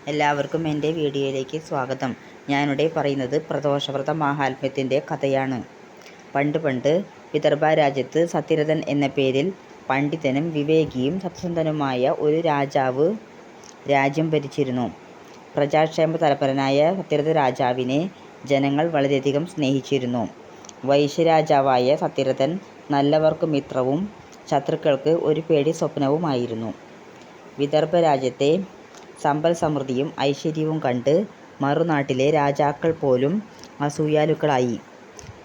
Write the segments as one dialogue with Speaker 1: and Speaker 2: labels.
Speaker 1: എല്ലാവർക്കും എൻ്റെ വീഡിയോയിലേക്ക് സ്വാഗതം. ഞാനിവിടെ പറയുന്നത് പ്രദോഷവ്രത മാഹാത്മ്യത്തിൻ്റെ കഥയാണ്. പണ്ട് വിദർഭ രാജ്യത്ത് സത്യരഥൻ എന്ന പേരിൽ പണ്ഡിതനും വിവേകിയും സത്യസന്ധനുമായ ഒരു രാജാവ് രാജ്യം ഭരിച്ചിരുന്നു. പ്രജാക്ഷേമ തൽപരനായ സത്യരഥ രാജാവിനെ ജനങ്ങൾ വളരെയധികം സ്നേഹിച്ചിരുന്നു. വൈശ്യരാജാവായ സത്യരഥൻ നല്ലവർക്ക് മിത്രവും ശത്രുക്കൾക്ക് ഒരു പേടി സ്വപ്നവുമായിരുന്നു. വിദർഭ രാജ്യത്തെ സമ്പൽ സമൃദ്ധിയും ഐശ്വര്യവും കണ്ട് മറുനാട്ടിലെ രാജാക്കൾ പോലും അസൂയാലുക്കളായി.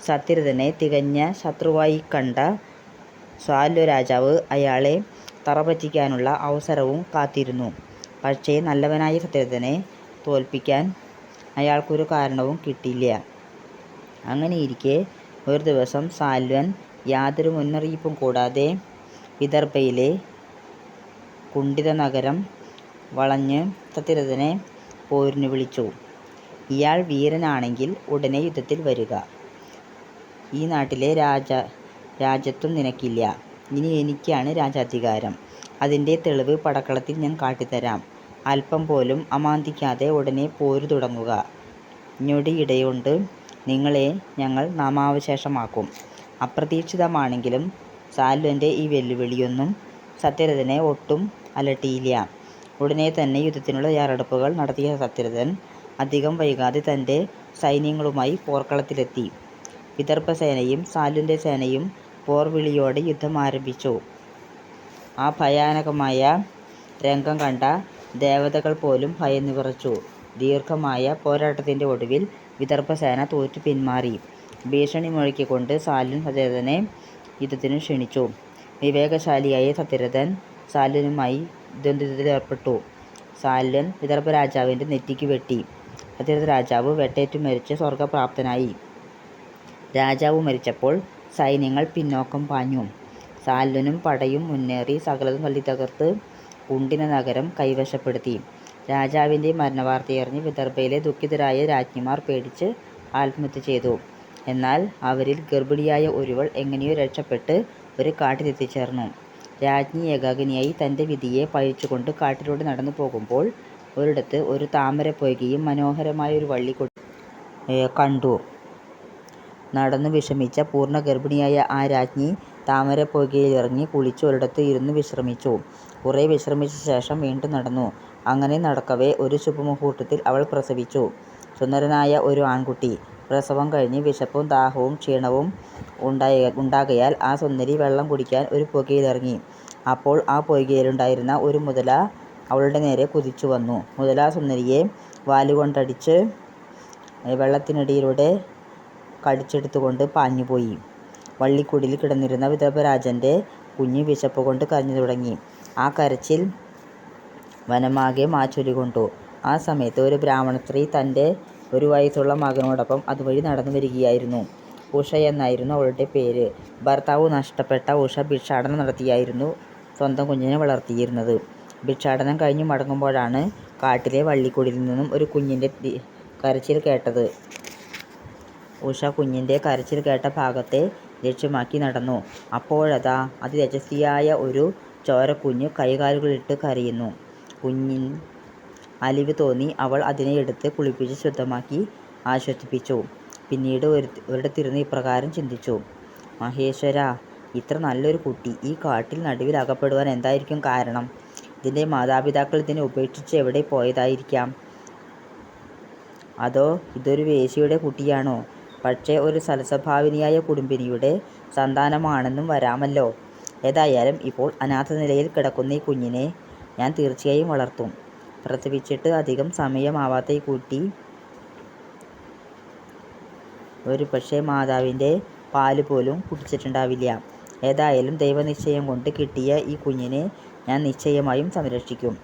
Speaker 1: സത്യരഥനെ തികഞ്ഞ ശത്രുവായി കണ്ട സാല്വ രാജാവ് അയാളെ തറപറ്റിക്കാനുള്ള അവസരവും കാത്തിരുന്നു. പക്ഷേ നല്ലവനായ സത്യരഥനെ തോൽപ്പിക്കാൻ അയാൾക്കൊരു കാരണവും കിട്ടിയില്ല. അങ്ങനെയിരിക്കെ ഒരു ദിവസം സാൽവൻ യാതൊരു മുന്നറിയിപ്പും കൂടാതെ വിദർഭയിലെ കുണ്ഠിത നഗരം വളഞ്ഞ് സത്യരഥനെ പോരിന് വിളിച്ചു. ഇയാൾ വീരനാണെങ്കിൽ ഉടനെ യുദ്ധത്തിൽ വരിക. ഈ നാട്ടിലെ രാജ്യത്വം നിനക്കില്ല. ഇനി എനിക്കാണ് രാജാധികാരം. അതിൻ്റെ തെളിവ് പടക്കളത്തിൽ ഞാൻ കാട്ടിത്തരാം. അല്പം പോലും അമാന്തിക്കാതെ ഉടനെ പോര് തുടങ്ങുക. ഞൊടിയിടകൊണ്ട് നിങ്ങളെ ഞങ്ങൾ നാമാവശേഷമാക്കും. അപ്രതീക്ഷിതമാണെങ്കിലും സാൽവൻ്റെ ഈ വെല്ലുവിളിയൊന്നും സത്യരഥനെ ഒട്ടും അലട്ടിയില്ല. ഉടനെ തന്നെ യുദ്ധത്തിനുള്ള തയ്യാറെടുപ്പുകൾ നടത്തിയ സത്യരഥൻ അധികം വൈകാതെ തൻ്റെ സൈന്യങ്ങളുമായി പോർക്കളത്തിലെത്തി. വിദർഭ സേനയും സാൽവൻ്റെ സേനയും പോർവിളിയോടെ യുദ്ധം ആരംഭിച്ചു. ആ ഭയാനകമായ രംഗം കണ്ട ദേവതകൾ പോലും ഭയന്നു വിറച്ചു. ദീർഘമായ പോരാട്ടത്തിൻ്റെ ഒടുവിൽ വിദർഭ സേന തോറ്റു പിന്മാറി. ഭീഷണി മുഴക്കിക്കൊണ്ട് സാൽവൻ സത്യരഥനെ യുദ്ധത്തിനു ക്ഷണിച്ചു. വിവേകശാലിയായ സത്യരഥൻ സാൽവനുമായി ദ്വന്ദ്വത്തിലേർപ്പെട്ടു. സാൽവൻ വിദർഭ രാജാവിൻ്റെ നെറ്റിക്ക് വെട്ടി. സത്യരഥ രാജാവ് വെട്ടേറ്റു മരിച്ച് സ്വർഗപ്രാപ്തനായി. രാജാവ് മരിച്ചപ്പോൾ സൈന്യങ്ങൾ പിന്നോക്കം പാഞ്ഞു. സാൽവനും പടയും മുന്നേറി സകലതും തല്ലിത്തകർത്ത് കുണ്ഠിത നഗരം കൈവശപ്പെടുത്തി. രാജാവിൻ്റെ മരണവാർത്തയറിഞ്ഞ് വിദർഭയിലെ ദുഃഖിതരായ രാജ്ഞിമാർ പേടിച്ച് ആത്മഹത്യ ചെയ്തു. എന്നാൽ അവരിൽ ഗർഭിണിയായ ഒരുവൾ എങ്ങനെയോ രക്ഷപ്പെട്ട് ഒരു കാട്ടിലെത്തിച്ചേർന്നു. രാജ്ഞി ഏകാകിനിയായി തൻ്റെ വിധിയെ പഴിച്ചുകൊണ്ട് കാട്ടിലൂടെ നടന്നു പോകുമ്പോൾ ഒരിടത്ത് ഒരു താമരപ്പൊയ്കയും മനോഹരമായ ഒരു വള്ളി കണ്ടു. നടന്നു വിഷമിച്ച പൂർണ്ണ ഗർഭിണിയായ ആ രാജ്ഞി താമരപ്പൊയ്കയിലിറങ്ങി കുളിച്ച് ഒരിടത്ത് ഇരുന്ന് വിശ്രമിച്ചു. കുറേ വിശ്രമിച്ച ശേഷം വീണ്ടും നടന്നു. അങ്ങനെ നടക്കവേ ഒരു ശുഭമുഹൂർത്തത്തിൽ അവൾ പ്രസവിച്ചു. സുന്ദരനായ ഒരു ആൺകുട്ടി. പ്രസവം കഴിഞ്ഞ് വിശപ്പും ദാഹവും ക്ഷീണവും ഉണ്ടാകയാൽ ആ സുന്ദരി വെള്ളം കുടിക്കാൻ ഒരു പൊയ്കയിലിറങ്ങി. അപ്പോൾ ആ പൊയ്കയിലുണ്ടായിരുന്ന ഒരു മുതല അവളുടെ നേരെ കുതിച്ചു വന്നു. മുതല സുന്ദരിയെ വാലുകൊണ്ടടിച്ച് വെള്ളത്തിനടിയിലൂടെ കടിച്ചെടുത്തുകൊണ്ട് പാഞ്ഞുപോയി. വള്ളിക്കുടിലിൽ കിടന്നിരുന്ന വിദർഭരാജൻ്റെ കുഞ്ഞ് വിശപ്പ് കൊണ്ട് കരഞ്ഞു തുടങ്ങി. ആ കരച്ചിൽ വനമാകെ മാച്ചൊലികൊണ്ടു. ആ സമയത്ത് ഒരു ബ്രാഹ്മണ സ്ത്രീ തൻ്റെ 1 വയസ്സുള്ള മകനോടൊപ്പം അതുവഴി നടന്നു വരികയായിരുന്നു. ഉഷ എന്നായിരുന്നു അവളുടെ പേര്. ഭർത്താവ് നഷ്ടപ്പെട്ട ഉഷ ഭിക്ഷാടനം നടത്തിയായിരുന്നു സ്വന്തം കുഞ്ഞിനെ വളർത്തിയിരുന്നത്. ഭിക്ഷാടനം കഴിഞ്ഞ് മടങ്ങുമ്പോഴാണ് കാട്ടിലെ വള്ളിക്കുടിലിൽ നിന്നും ഒരു കുഞ്ഞിൻ്റെ കരച്ചിൽ കേട്ടത്. ഉഷ കുഞ്ഞിൻ്റെ കരച്ചിൽ കേട്ട ഭാഗത്തെ ലക്ഷ്യമാക്കി നടന്നു. അപ്പോഴതാ അതിരജസ്വിയായ ഒരു ചോരക്കുഞ്ഞ് കൈകാലുകളിട്ട് കരയുന്നു. കുഞ്ഞിന് അലിവ് തോന്നി അവൾ അതിനെ എടുത്ത് കുളിപ്പിച്ച് ശുദ്ധമാക്കി ആശ്വസിപ്പിച്ചു. പിന്നീട് ഒരിടത്തിരുന്ന് ഇപ്രകാരം ചിന്തിച്ചു: മഹേശ്വരാ, ഇത്ര നല്ലൊരു കുട്ടി ഈ കാട്ടിൽ നടുവിൽ അകപ്പെടുവാൻ എന്തായിരിക്കും കാരണം? ഇതിൻ്റെ മാതാപിതാക്കൾ ഇതിനെ ഉപേക്ഷിച്ച് എവിടെ പോയതായിരിക്കാം? അതോ ഇതൊരു വേശ്യയുടെ കുട്ടിയാണോ? പക്ഷേ ഒരു സൽസ്വഭാവിനിയായ കുടുംബിനിയുടെ സന്താനമാണെന്നും വരാമല്ലോ. ഏതായാലും ഇപ്പോൾ അനാഥ നിലയിൽ കിടക്കുന്ന ഈ കുഞ്ഞിനെ ഞാൻ തീർച്ചയായും വളർത്തും. പ്രസവിച്ചിട്ട് അധികം സമയമാവാത്ത ഈ കുട്ടി ഒരു പക്ഷേ മാതാവിൻ്റെ പാല് പോലും കുടിച്ചിട്ടുണ്ടാവില്ല. ഏതായാലും ദൈവനിശ്ചയം കൊണ്ട് കിട്ടിയ ഈ കുഞ്ഞിനെ ഞാൻ നിശ്ചയമായും സംരക്ഷിക്കും.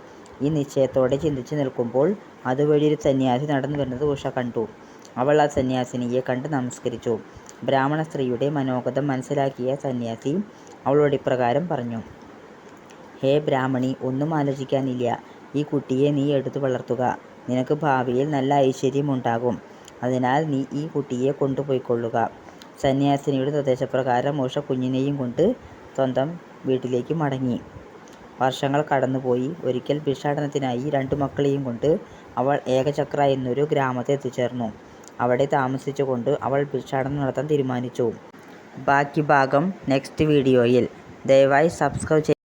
Speaker 1: ഈ നിശ്ചയത്തോടെ ചിന്തിച്ചു നിൽക്കുമ്പോൾ അതുവഴി ഒരു സന്യാസി നടന്നു വരുന്നത് ഉഷ കണ്ടു. അവൾ ആ സന്യാസിനിയെ കണ്ട് നമസ്കരിച്ചു. ബ്രാഹ്മണ സ്ത്രീയുടെ മനോഗതം മനസ്സിലാക്കിയ സന്യാസി അവളോട് ഇപ്രകാരം പറഞ്ഞു: ഹേ ബ്രാഹ്മണി, ഒന്നും ആലോചിക്കാനില്ല. ഈ കുട്ടിയെ നീ എടുത്തു വളർത്തുക. നിനക്ക് ഭാവിയിൽ നല്ല ഐശ്വര്യമുണ്ടാകും. അതിനാൽ നീ ഈ കുട്ടിയെ കൊണ്ടുപോയിക്കൊള്ളുക. സന്യാസിനിയുടെ നിർദ്ദേശപ്രകാരം ഉഷ കുഞ്ഞിനെയും കൊണ്ട് സ്വന്തം വീട്ടിലേക്ക് മടങ്ങി. വർഷങ്ങൾ കടന്നുപോയി. ഒരിക്കൽ ഭിക്ഷാടനത്തിനായി 2 മക്കളെയും കൊണ്ട് അവൾ ഏകചക്ര എന്നൊരു ഗ്രാമത്തിൽ എത്തിച്ചേർന്നു. അവിടെ താമസിച്ചുകൊണ്ട് അവൾ ഭിക്ഷാടനം നടത്താൻ തീരുമാനിച്ചു. ബാക്കി ഭാഗം നെക്സ്റ്റ് വീഡിയോയിൽ. ദയവായി സബ്സ്ക്രൈബ്